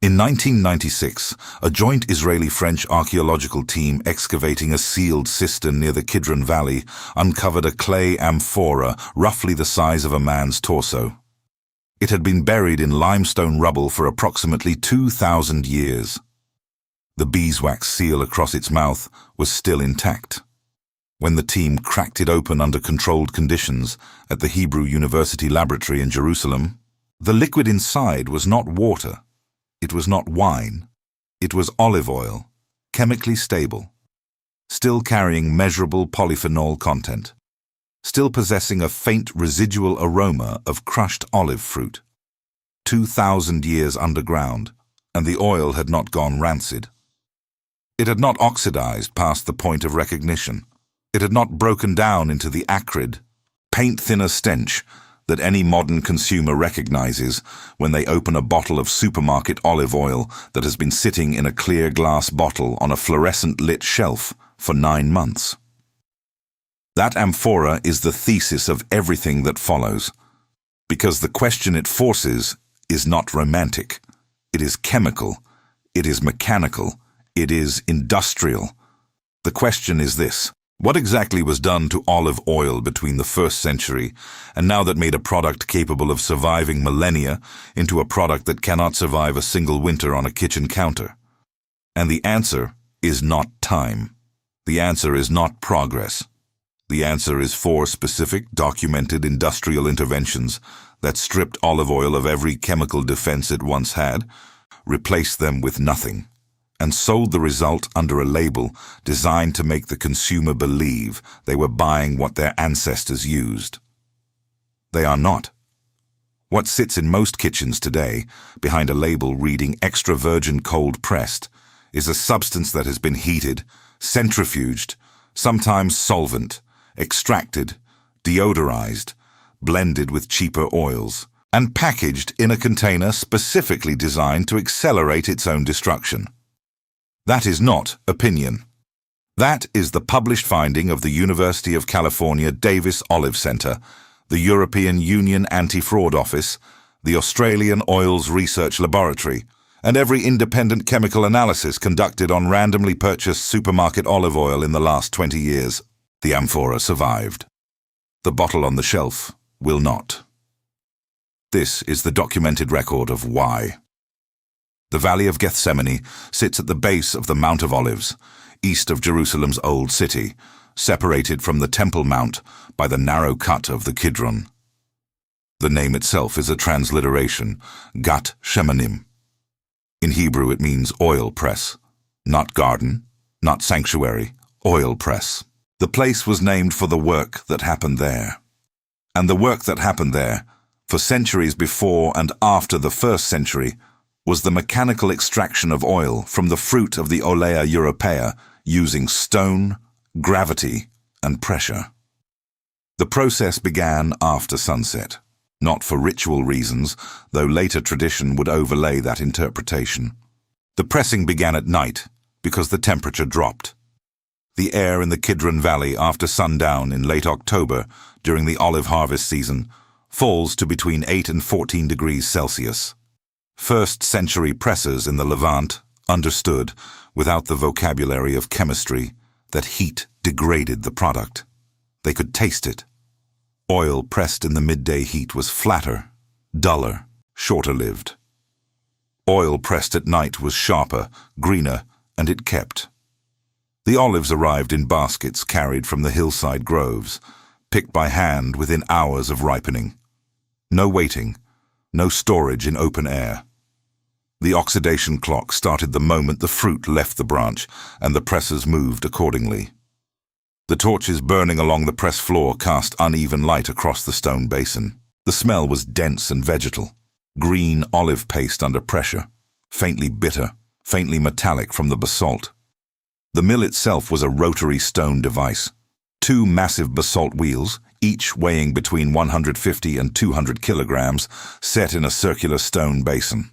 In 1996, a joint Israeli-French archaeological team excavating a sealed cistern near the Kidron Valley uncovered a clay amphora roughly the size of a man's torso. It had been buried in limestone rubble for approximately 2,000 years. The beeswax seal across its mouth was still intact. When the team cracked it open under controlled conditions at the Hebrew University Laboratory in Jerusalem, the liquid inside was not water. It was not wine. It was olive oil, chemically stable, still carrying measurable polyphenol content, still possessing a faint residual aroma of crushed olive fruit. 2,000 years underground, and the oil had not gone rancid. It had not oxidized past the point of recognition. It had not broken down into the acrid, paint-thinner stench that any modern consumer recognizes when they open a bottle of supermarket olive oil that has been sitting in a clear glass bottle on a fluorescent-lit shelf for 9 months. That amphora is the thesis of everything that follows, because the question it forces is not romantic. It is chemical. It is mechanical. It is industrial. The question is this: what exactly was done to olive oil between the 1st century and now that made a product capable of surviving millennia into a product that cannot survive a single winter on a kitchen counter? And the answer is not time. The answer is not progress. The answer is 4 specific, documented industrial interventions that stripped olive oil of every chemical defense it once had, replaced them with nothing, and sold the result under a label designed to make the consumer believe they were buying what their ancestors used. They are not. What sits in most kitchens today, behind a label reading extra virgin cold pressed, is a substance that has been heated, centrifuged, sometimes solvent, extracted, deodorized, blended with cheaper oils, and packaged in a container specifically designed to accelerate its own destruction. That is not opinion. That is the published finding of the University of California Davis Olive Center, the European Union Anti-Fraud Office, the Australian Oils Research Laboratory, and every independent chemical analysis conducted on randomly purchased supermarket olive oil in the last 20 years. The amphora survived. The bottle on the shelf will not. This is the documented record of why. The Valley of Gethsemane sits at the base of the Mount of Olives, east of Jerusalem's Old City, separated from the Temple Mount by the narrow cut of the Kidron. The name itself is a transliteration, Gat Shemanim. In Hebrew it means oil press, not garden, not sanctuary, oil press. The place was named for the work that happened there. And the work that happened there, for centuries before and after the 1st century, was the mechanical extraction of oil from the fruit of the Olea europaea using stone, gravity, and pressure. The process began after sunset, not for ritual reasons, though later tradition would overlay that interpretation. The pressing began at night because the temperature dropped. The air in the Kidron Valley after sundown in late October during the olive harvest season falls to between 8 and 14 degrees Celsius. 1st century pressers in the Levant understood, without the vocabulary of chemistry, that heat degraded the product. They could taste it. Oil pressed in the midday heat was flatter, duller, shorter-lived. Oil pressed at night was sharper, greener, and it kept. The olives arrived in baskets carried from the hillside groves, picked by hand within hours of ripening. No waiting, no storage in open air. The oxidation clock started the moment the fruit left the branch, and the pressers moved accordingly. The torches burning along the press floor cast uneven light across the stone basin. The smell was dense and vegetal, green olive paste under pressure, faintly bitter, faintly metallic from the basalt. The mill itself was a rotary stone device. 2 massive basalt wheels, each weighing between 150 and 200 kilograms, set in a circular stone basin.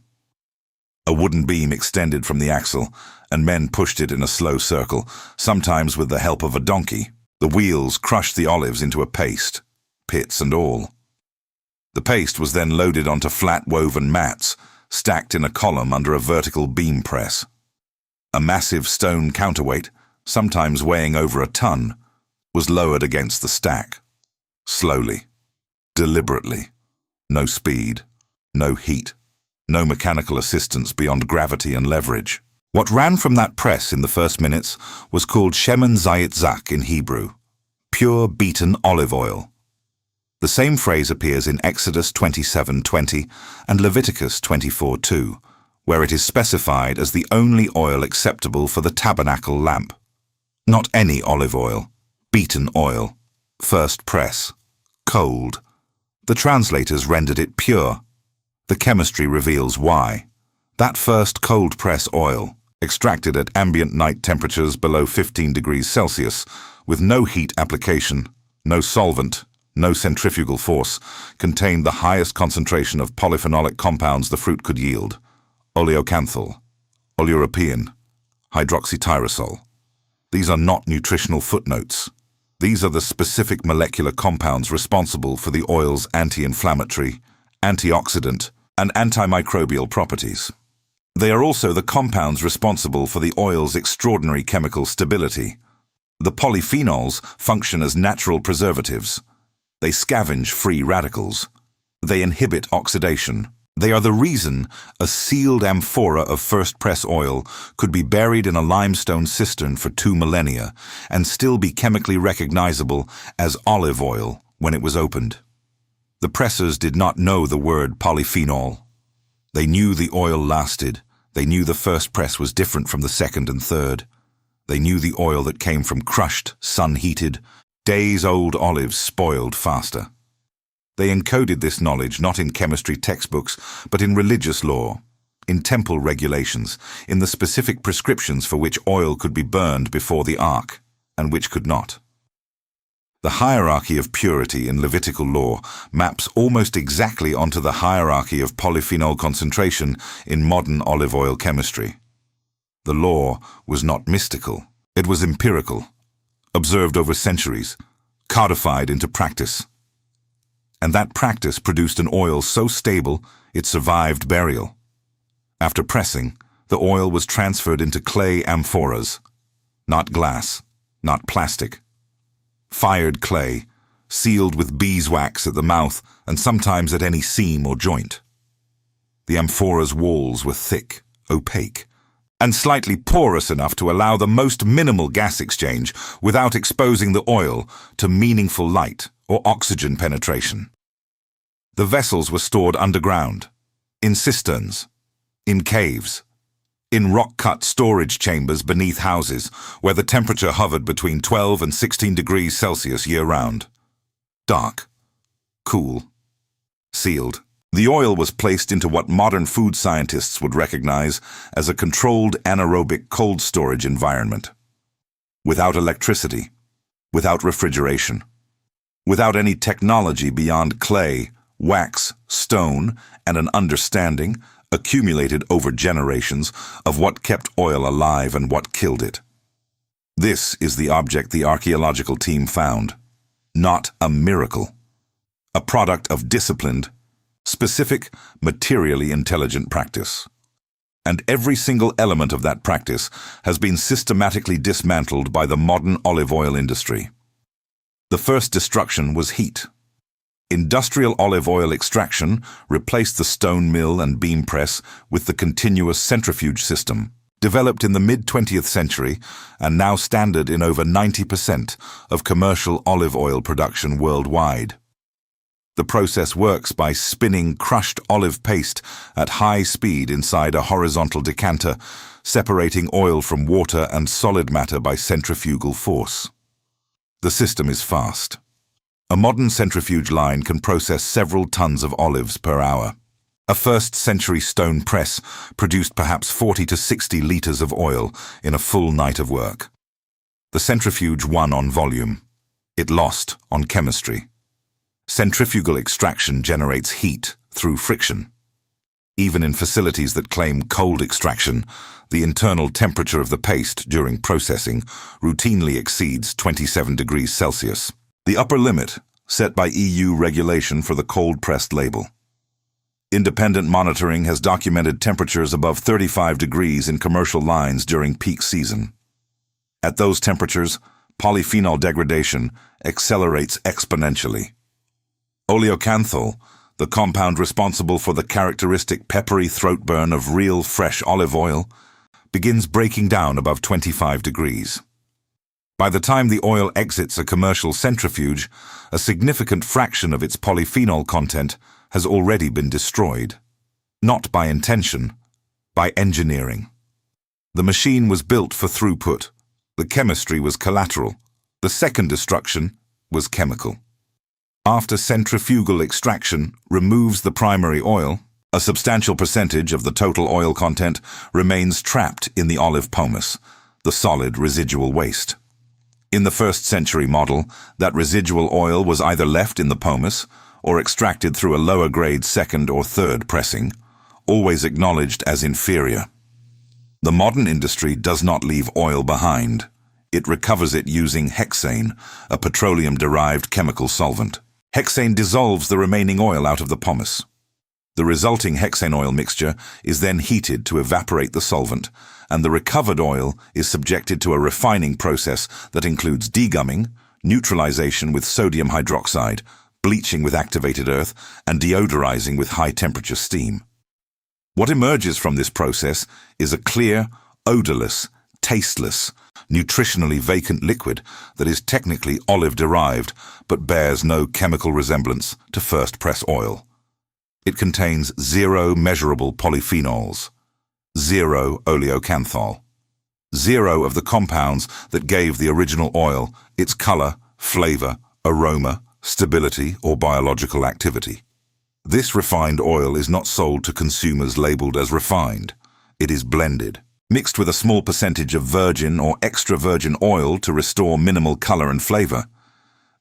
A wooden beam extended from the axle, and men pushed it in a slow circle, sometimes with the help of a donkey. The wheels crushed the olives into a paste, pits and all. The paste was then loaded onto flat woven mats, stacked in a column under a vertical beam press. A massive stone counterweight, sometimes weighing over a ton, was lowered against the stack. Slowly, deliberately. No speed, no heat, no mechanical assistance beyond gravity and leverage. What ran from that press in the first minutes was called shemen zayit zak in Hebrew, pure beaten olive oil. The same phrase appears in Exodus 27:20 and Leviticus 24:2, where it is specified as the only oil acceptable for the tabernacle lamp. Not any olive oil, beaten oil, first press, cold. The translators rendered it pure. The chemistry reveals why. That first cold press oil, extracted at ambient night temperatures below 15 degrees Celsius, with no heat application, no solvent, no centrifugal force, contained the highest concentration of polyphenolic compounds the fruit could yield: oleocanthal, oleuropein, hydroxytyrosol. These are not nutritional footnotes. These are the specific molecular compounds responsible for the oil's anti-inflammatory, antioxidant, and antimicrobial properties. They are also the compounds responsible for the oil's extraordinary chemical stability. The polyphenols function as natural preservatives. They scavenge free radicals. They inhibit oxidation. They are the reason a sealed amphora of first press oil could be buried in a limestone cistern for 2 millennia and still be chemically recognizable as olive oil when it was opened. The pressers did not know the word polyphenol. They knew the oil lasted. They knew the first press was different from the second and third. They knew the oil that came from crushed, sun-heated, days-old olives spoiled faster. They encoded this knowledge not in chemistry textbooks, but in religious law, in temple regulations, in the specific prescriptions for which oil could be burned before the ark, and which could not. The hierarchy of purity in Levitical law maps almost exactly onto the hierarchy of polyphenol concentration in modern olive oil chemistry. The law was not mystical, it was empirical, observed over centuries, codified into practice. And that practice produced an oil so stable it survived burial. After pressing, the oil was transferred into clay amphoras, not glass, not plastic. Fired clay, sealed with beeswax at the mouth and sometimes at any seam or joint. The amphora's walls were thick, opaque, and slightly porous enough to allow the most minimal gas exchange without exposing the oil to meaningful light or oxygen penetration. The vessels were stored underground, in cisterns, in caves, in rock-cut storage chambers beneath houses where the temperature hovered between 12 and 16 degrees Celsius year-round. Dark, cool, sealed. The oil was placed into what modern food scientists would recognize as a controlled anaerobic cold storage environment. Without electricity, without refrigeration, without any technology beyond clay, wax, stone, and an understanding, accumulated over generations, of what kept oil alive and what killed it. This is the object the archaeological team found. Not a miracle. A product of disciplined, specific, materially intelligent practice. And every single element of that practice has been systematically dismantled by the modern olive oil industry. The first destruction was heat. Industrial olive oil extraction replaced the stone mill and beam press with the continuous centrifuge system, developed in the mid-20th century and now standard in over 90% of commercial olive oil production worldwide. The process works by spinning crushed olive paste at high speed inside a horizontal decanter, separating oil from water and solid matter by centrifugal force. The system is fast. A modern centrifuge line can process several tons of olives per hour. A first-century stone press produced perhaps 40 to 60 liters of oil in a full night of work. The centrifuge won on volume. It lost on chemistry. Centrifugal extraction generates heat through friction. Even in facilities that claim cold extraction, the internal temperature of the paste during processing routinely exceeds 27 degrees Celsius, the upper limit set by EU regulation for the cold-pressed label. Independent monitoring has documented temperatures above 35 degrees in commercial lines during peak season. At those temperatures, polyphenol degradation accelerates exponentially. Oleocanthal, the compound responsible for the characteristic peppery throat burn of real fresh olive oil, begins breaking down above 25 degrees. By the time the oil exits a commercial centrifuge, a significant fraction of its polyphenol content has already been destroyed. Not by intention, by engineering. The machine was built for throughput. The chemistry was collateral. The second destruction was chemical. After centrifugal extraction removes the primary oil, a substantial percentage of the total oil content remains trapped in the olive pomace, the solid residual waste. In the first-century model, that residual oil was either left in the pomace or extracted through a lower-grade second or third pressing, always acknowledged as inferior. The modern industry does not leave oil behind. It recovers it using hexane, a petroleum-derived chemical solvent. Hexane dissolves the remaining oil out of the pomace. The resulting hexane oil mixture is then heated to evaporate the solvent, and the recovered oil is subjected to a refining process that includes degumming, neutralization with sodium hydroxide, bleaching with activated earth, and deodorizing with high-temperature steam. What emerges from this process is a clear, odorless, tasteless, nutritionally vacant liquid that is technically olive-derived but bears no chemical resemblance to first-press oil. It contains 0 measurable polyphenols, 0 oleocanthal, 0 of the compounds that gave the original oil its color, flavor, aroma, stability, or biological activity. This refined oil is not sold to consumers labeled as refined. It is blended, mixed with a small percentage of virgin or extra virgin oil to restore minimal color and flavor,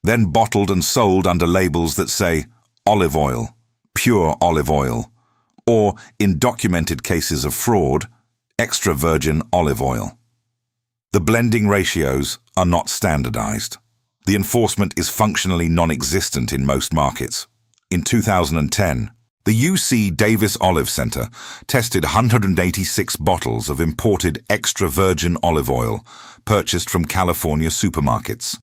then bottled and sold under labels that say olive oil, pure olive oil, or, in documented cases of fraud, extra virgin olive oil. The blending ratios are not standardized. The enforcement is functionally non-existent in most markets. In 2010, the UC Davis Olive Center tested 186 bottles of imported extra virgin olive oil purchased from California supermarkets.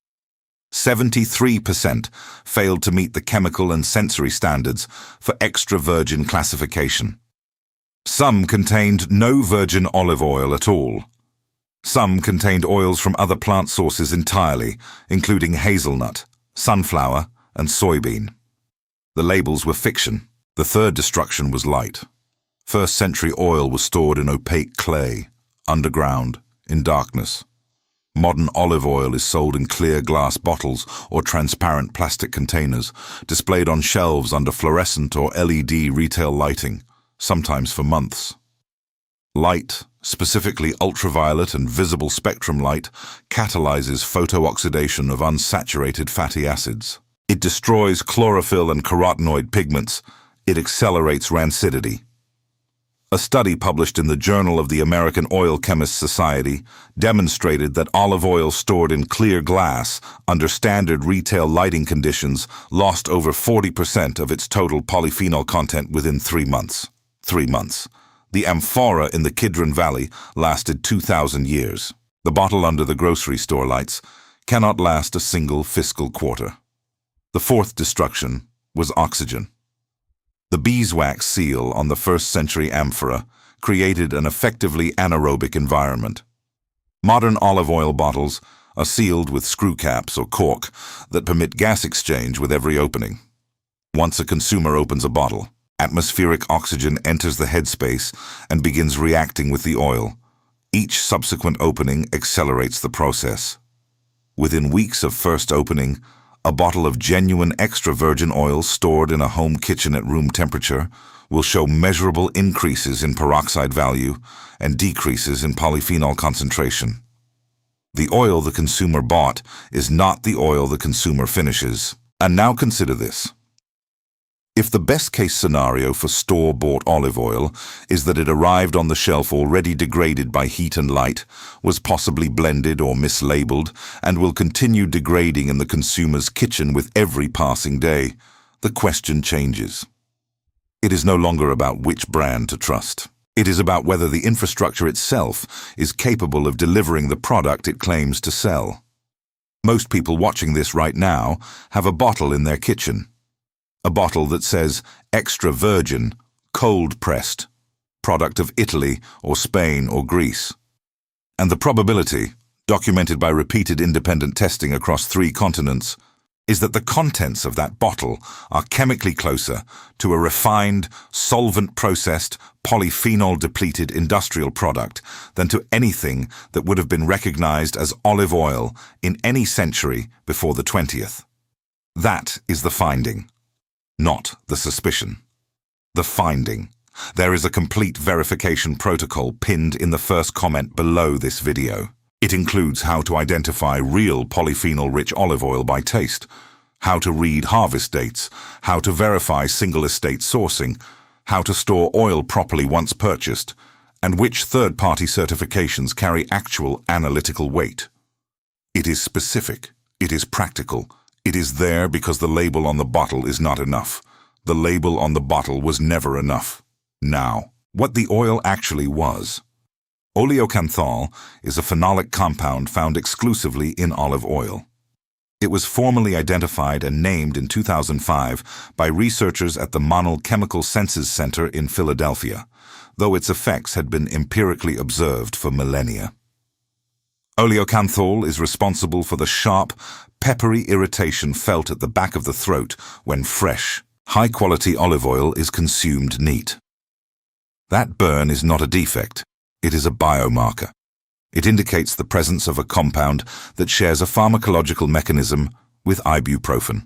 73% failed to meet the chemical and sensory standards for extra virgin classification. Some contained no virgin olive oil at all. Some contained oils from other plant sources entirely, including hazelnut, sunflower, and soybean. The labels were fiction. The third destruction was light. First-century oil was stored in opaque clay, underground, in darkness. Modern olive oil is sold in clear glass bottles or transparent plastic containers, displayed on shelves under fluorescent or LED retail lighting, sometimes for months. Light, specifically ultraviolet and visible spectrum light, catalyzes photooxidation of unsaturated fatty acids. It destroys chlorophyll and carotenoid pigments. It accelerates rancidity. A study published in the Journal of the American Oil Chemists Society demonstrated that olive oil stored in clear glass under standard retail lighting conditions lost over 40% of its total polyphenol content within 3 months. 3 months. The amphora in the Kidron Valley lasted 2,000 years. The bottle under the grocery store lights cannot last a single fiscal quarter. The fourth destruction was oxygen. The beeswax seal on the first-century amphora created an effectively anaerobic environment. Modern olive oil bottles are sealed with screw caps or cork that permit gas exchange with every opening. Once a consumer opens a bottle, atmospheric oxygen enters the headspace and begins reacting with the oil. Each subsequent opening accelerates the process. Within weeks of first opening, a bottle of genuine extra virgin oil stored in a home kitchen at room temperature will show measurable increases in peroxide value and decreases in polyphenol concentration. The oil the consumer bought is not the oil the consumer finishes. And now consider this. If the best-case scenario for store-bought olive oil is that it arrived on the shelf already degraded by heat and light, was possibly blended or mislabeled, and will continue degrading in the consumer's kitchen with every passing day, the question changes. It is no longer about which brand to trust. It is about whether the infrastructure itself is capable of delivering the product it claims to sell. Most people watching this right now have a bottle in their kitchen. A bottle that says extra virgin, cold pressed, product of Italy or Spain or Greece. And the probability, documented by repeated independent testing across 3 continents, is that the contents of that bottle are chemically closer to a refined, solvent-processed, polyphenol-depleted industrial product than to anything that would have been recognized as olive oil in any century before the 20th. That is the finding, not the suspicion. The finding. There is a complete verification protocol pinned in the first comment below this video. It includes how to identify real polyphenol-rich olive oil by taste, how to read harvest dates, how to verify single-estate sourcing, how to store oil properly once purchased, and which third-party certifications carry actual analytical weight. It is specific. It is practical. It is there because the label on the bottle is not enough. The label on the bottle was never enough. Now, what the oil actually was. Oleocanthal is a phenolic compound found exclusively in olive oil. It was formally identified and named in 2005 by researchers at the Monell Chemical Senses Center in Philadelphia, though its effects had been empirically observed for millennia. Oleocanthal is responsible for the sharp, peppery irritation felt at the back of the throat when fresh, high-quality olive oil is consumed neat. That burn is not a defect. It is a biomarker. It indicates the presence of a compound that shares a pharmacological mechanism with ibuprofen.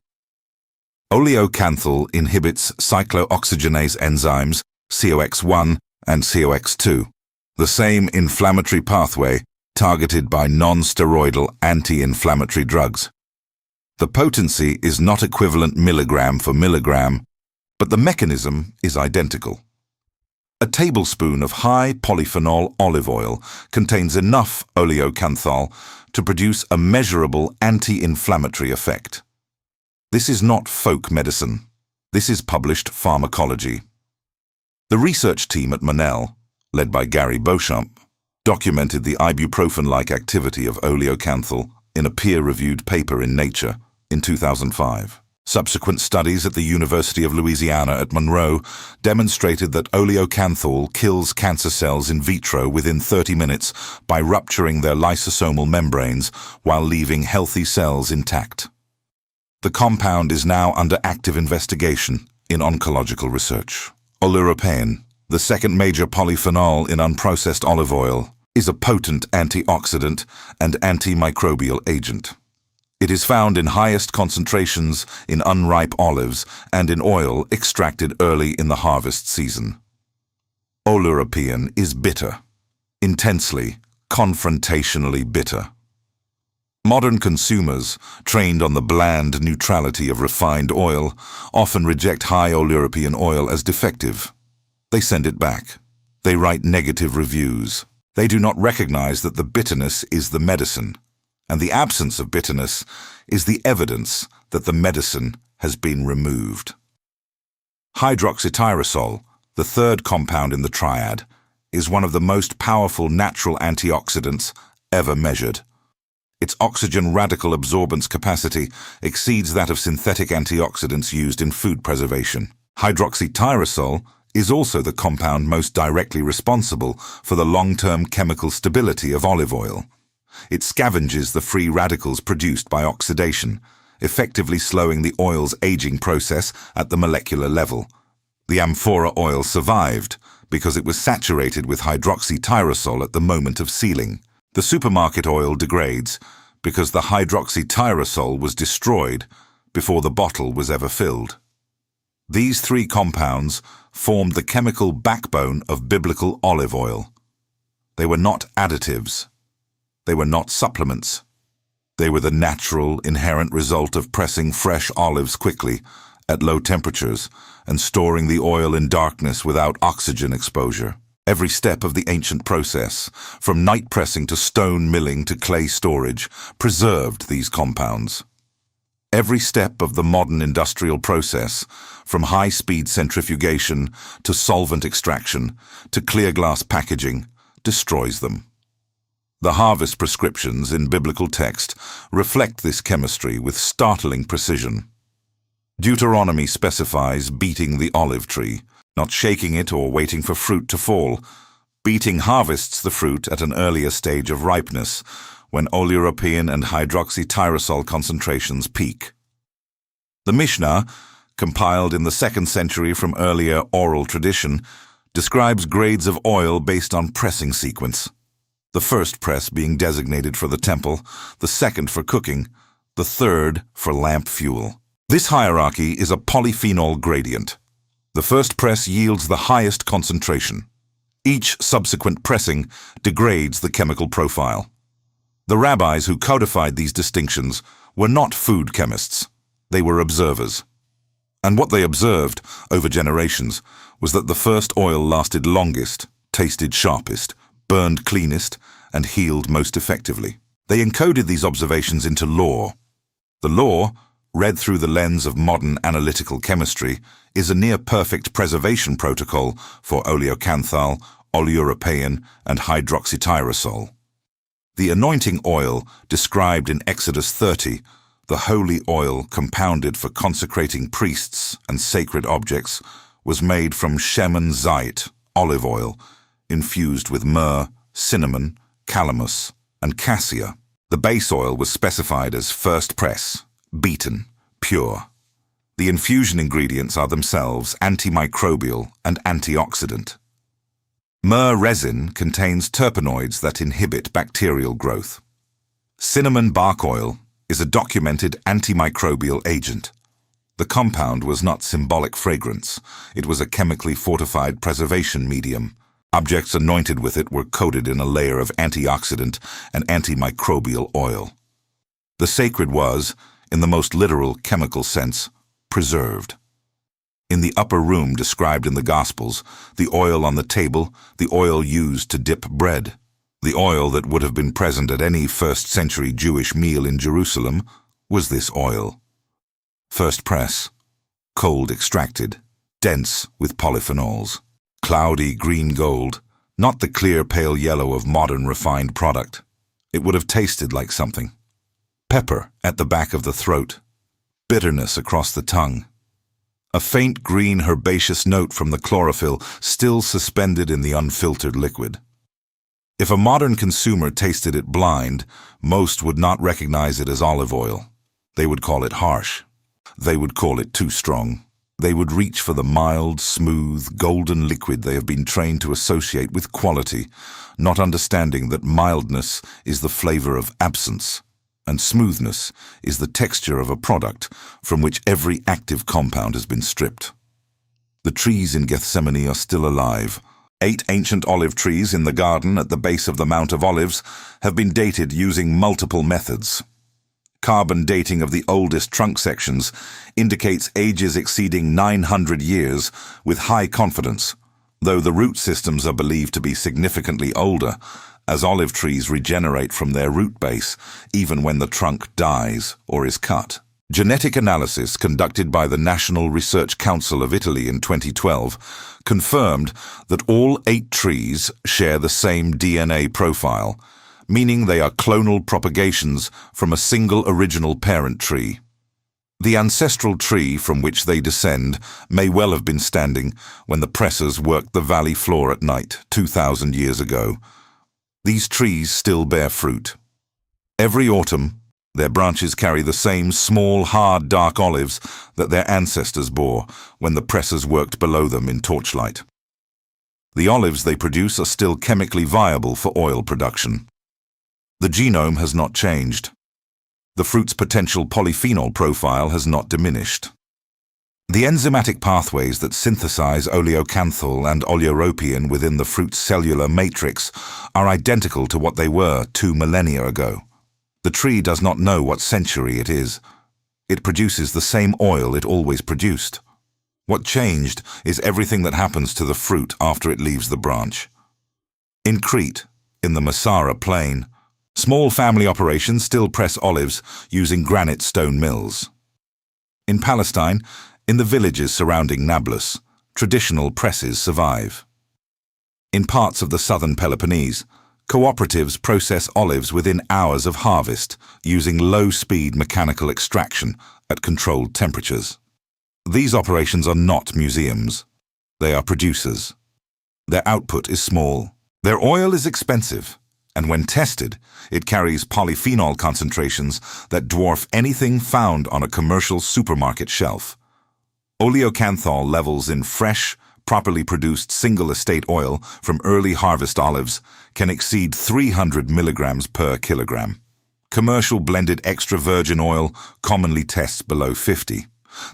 Oleocanthal inhibits cyclooxygenase enzymes COX-1 and COX-2, the same inflammatory pathway targeted by non-steroidal anti-inflammatory drugs. The potency is not equivalent milligram for milligram, but the mechanism is identical. A tablespoon of high polyphenol olive oil contains enough oleocanthal to produce a measurable anti-inflammatory effect. This is not folk medicine. This is published pharmacology. The research team at Monell, led by Gary Beauchamp, documented the ibuprofen-like activity of oleocanthal in a peer-reviewed paper in Nature in 2005. Subsequent studies at the University of Louisiana at Monroe demonstrated that oleocanthal kills cancer cells in vitro within 30 minutes by rupturing their lysosomal membranes while leaving healthy cells intact. The compound is now under active investigation in oncological research. Oleuropein, the second major polyphenol in unprocessed olive oil, is a potent antioxidant and antimicrobial agent. It is found in highest concentrations in unripe olives and in oil extracted early in the harvest season. Oleuropein is bitter, intensely, confrontationally bitter. Modern consumers, trained on the bland neutrality of refined oil, often reject high oleuropein oil as defective. They send it back. They write negative reviews. They do not recognize that the bitterness is the medicine, and the absence of bitterness is the evidence that the medicine has been removed. Hydroxytyrosol, the third compound in the triad, is one of the most powerful natural antioxidants ever measured. Its oxygen radical absorbance capacity exceeds that of synthetic antioxidants used in food preservation. Hydroxytyrosol is also the compound most directly responsible for the long-term chemical stability of olive oil. It scavenges the free radicals produced by oxidation, effectively slowing the oil's aging process at the molecular level. The amphora oil survived because it was saturated with hydroxytyrosol at the moment of sealing. The supermarket oil degrades because the hydroxytyrosol was destroyed before the bottle was ever filled. These 3 compounds formed the chemical backbone of biblical olive oil. They were not additives. They were not supplements. They were the natural, inherent result of pressing fresh olives quickly, at low temperatures, and storing the oil in darkness without oxygen exposure. Every step of the ancient process, from night pressing to stone milling to clay storage, preserved these compounds. Every step of the modern industrial process, from high-speed centrifugation to solvent extraction to clear glass packaging, destroys them. The harvest prescriptions in biblical text reflect this chemistry with startling precision. Deuteronomy specifies beating the olive tree, not shaking it or waiting for fruit to fall. Beating harvests the fruit at an earlier stage of ripeness, when oleuropein and hydroxytyrosol concentrations peak. The Mishnah, compiled in the 2nd century from earlier oral tradition, describes grades of oil based on pressing sequence. The first press being designated for the temple, the second for cooking, the third for lamp fuel. This hierarchy is a polyphenol gradient. The first press yields the highest concentration. Each subsequent pressing degrades the chemical profile. The rabbis who codified these distinctions were not food chemists. They were observers. And what they observed over generations was that the first oil lasted longest, tasted sharpest, burned cleanest, and healed most effectively. They encoded these observations into law. The law, read through the lens of modern analytical chemistry, is a near-perfect preservation protocol for oleocanthal, oleuropein, and hydroxytyrosol. The anointing oil described in Exodus 30, the holy oil compounded for consecrating priests and sacred objects, was made from shemen zait, olive oil, infused with myrrh, cinnamon, calamus, and cassia. The base oil was specified as first press, beaten, pure. The infusion ingredients are themselves antimicrobial and antioxidant. Myrrh resin contains terpenoids that inhibit bacterial growth. Cinnamon bark oil is a documented antimicrobial agent. The compound was not symbolic fragrance. It was a chemically fortified preservation medium. Objects anointed with it were coated in a layer of antioxidant and antimicrobial oil. The sacred was, in the most literal chemical sense, preserved. In the upper room described in the Gospels, the oil on the table, the oil used to dip bread, the oil that would have been present at any first-century Jewish meal in Jerusalem, was this oil. First press, cold extracted, dense with polyphenols, cloudy green gold, not the clear pale yellow of modern refined product. It would have tasted like something. Pepper at the back of the throat, bitterness across the tongue, a faint green herbaceous note from the chlorophyll still suspended in the unfiltered liquid. If a modern consumer tasted it blind, most would not recognize it as olive oil. They would call it harsh. They would call it too strong. They would reach for the mild, smooth, golden liquid they have been trained to associate with quality, not understanding that mildness is the flavor of absence, and smoothness is the texture of a product from which every active compound has been stripped. The trees in Gethsemane are still alive. 8 ancient olive trees in the garden at the base of the Mount of Olives have been dated using multiple methods. Carbon dating of the oldest trunk sections indicates ages exceeding 900 years with high confidence, though the root systems are believed to be significantly older, as olive trees regenerate from their root base even when the trunk dies or is cut. Genetic analysis conducted by the National Research Council of Italy in 2012 confirmed that all 8 trees share the same DNA profile, meaning they are clonal propagations from a single original parent tree. The ancestral tree from which they descend may well have been standing when the pressers worked the valley floor at night 2,000 years ago. These trees still bear fruit. Every autumn, their branches carry the same small, hard, dark olives that their ancestors bore when the pressers worked below them in torchlight. The olives they produce are still chemically viable for oil production. The genome has not changed. The fruit's potential polyphenol profile has not diminished. The enzymatic pathways that synthesize oleocanthal and oleuropein within the fruit's cellular matrix are identical to what they were 2 millennia ago. The tree does not know what century it is. It produces the same oil it always produced. What changed is everything that happens to the fruit after it leaves the branch. In Crete, in the Massara plain, small family operations still press olives using granite stone mills. In Palestine, in the villages surrounding Nablus, traditional presses survive. In parts of the southern Peloponnese, cooperatives process olives within hours of harvest using low-speed mechanical extraction at controlled temperatures. These operations are not museums. They are producers. Their output is small. Their oil is expensive, and when tested, it carries polyphenol concentrations that dwarf anything found on a commercial supermarket shelf. Oleocanthal levels in fresh, properly produced single-estate oil from early harvest olives can exceed 300 milligrams per kilogram. Commercial blended extra virgin oil commonly tests below 50.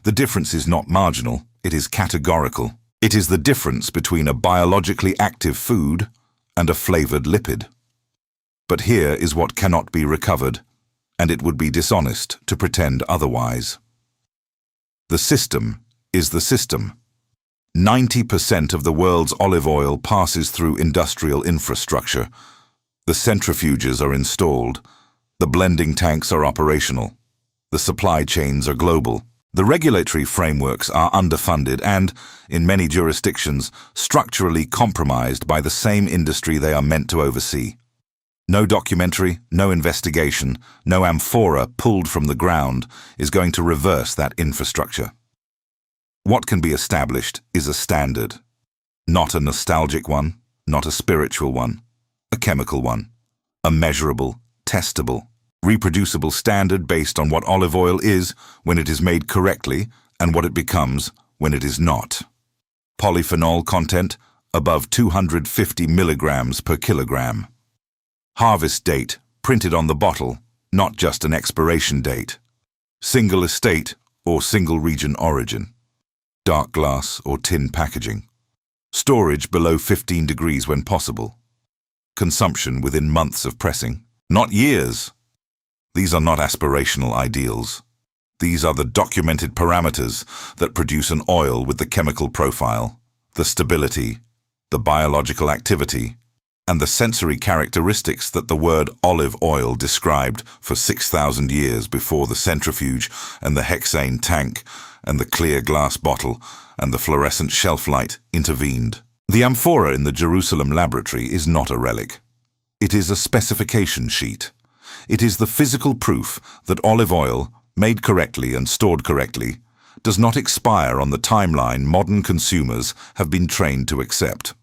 The difference is not marginal, it is categorical. It is the difference between a biologically active food and a flavored lipid. But here is what cannot be recovered, and it would be dishonest to pretend otherwise. The system is the system. 90% of the world's olive oil passes through industrial infrastructure. The centrifuges are installed. The blending tanks are operational. The supply chains are global. The regulatory frameworks are underfunded and, in many jurisdictions, structurally compromised by the same industry they are meant to oversee. No documentary, no investigation, no amphora pulled from the ground is going to reverse that infrastructure. What can be established is a standard. Not a nostalgic one, not a spiritual one, a chemical one. A measurable, testable, reproducible standard based on what olive oil is when it is made correctly and what it becomes when it is not. Polyphenol content above 250 milligrams per kilogram. Harvest date printed on the bottle, not just an expiration date. Single estate or single region origin. Dark glass or tin packaging. Storage below 15 degrees when possible. Consumption within months of pressing, not years. These are not aspirational ideals. These are the documented parameters that produce an oil with the chemical profile, the stability, the biological activity, and the sensory characteristics that the word olive oil described for 6,000 years before the centrifuge and the hexane tank and the clear glass bottle and the fluorescent shelf light intervened. The amphora in the Jerusalem laboratory is not a relic. It is a specification sheet. It is the physical proof that olive oil, made correctly and stored correctly, does not expire on the timeline modern consumers have been trained to accept.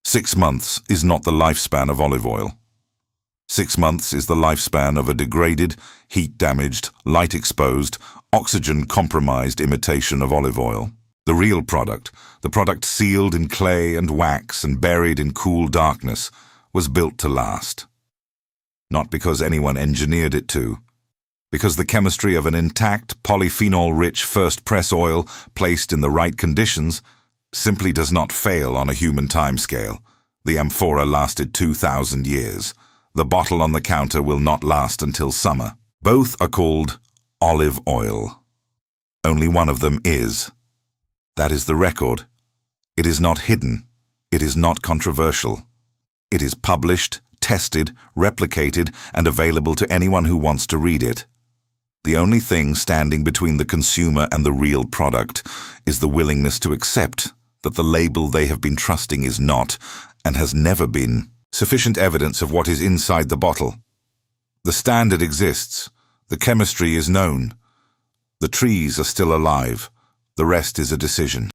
6 months is not the lifespan of olive oil. 6 months is the lifespan of a degraded, heat-damaged, light-exposed, oxygen-compromised imitation of olive oil. The real product, the product sealed in clay and wax and buried in cool darkness, was built to last. Not because anyone engineered it to, because the chemistry of an intact, polyphenol-rich first-press oil placed in the right conditions simply does not fail on a human timescale. The amphora lasted 2,000 years. The bottle on the counter will not last until summer. Both are called olive oil. Only one of them is. That is the record. It is not hidden. It is not controversial. It is published, tested, replicated, and available to anyone who wants to read it. The only thing standing between the consumer and the real product is the willingness to accept that the label they have been trusting is not, and has never been, sufficient evidence of what is inside the bottle. The standard exists. The chemistry is known. The trees are still alive. The rest is a decision.